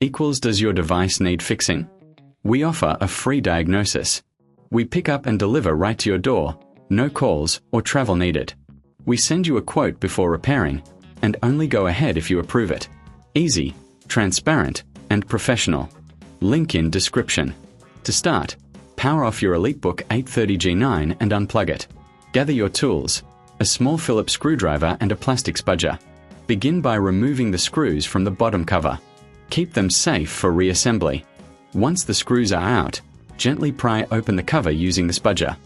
equals does your device need fixing? We offer a free diagnosis. We pick up and deliver right to your door, no calls or travel needed. We send you a quote before repairing, and only go ahead if you approve it. Easy, transparent, and professional. Link in description. To start, power off your EliteBook 830G9 and unplug it. Gather your tools, a small Phillips screwdriver and a plastic spudger. Begin by removing the screws from the bottom cover. Keep them safe for reassembly. Once the screws are out, gently pry open the cover using the spudger.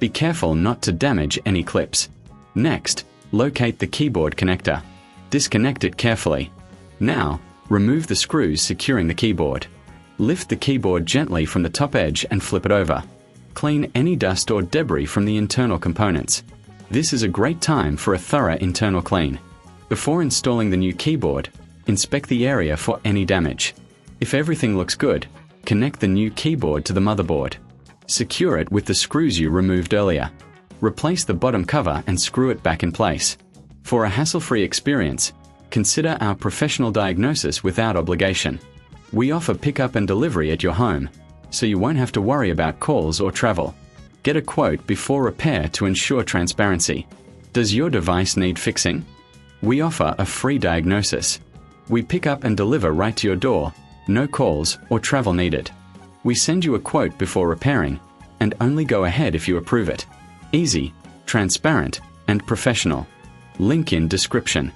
Be careful not to damage any clips. Next, locate the keyboard connector. Disconnect it carefully. Now, remove the screws securing the keyboard. Lift the keyboard gently from the top edge and flip it over. Clean any dust or debris from the internal components. This is a great time for a thorough internal clean. Before installing the new keyboard, inspect the area for any damage. If everything looks good, connect the new keyboard to the motherboard. Secure it with the screws you removed earlier. Replace the bottom cover and screw it back in place. For a hassle-free experience, consider our professional diagnosis without obligation. We offer pickup and delivery at your home, so you won't have to worry about calls or travel. Get a quote before repair to ensure transparency. Does your device need fixing? We offer a free diagnosis. We pick up and deliver right to your door, no calls or travel needed. We send you a quote before repairing, and only go ahead if you approve it. Easy, transparent, and professional. Link in description.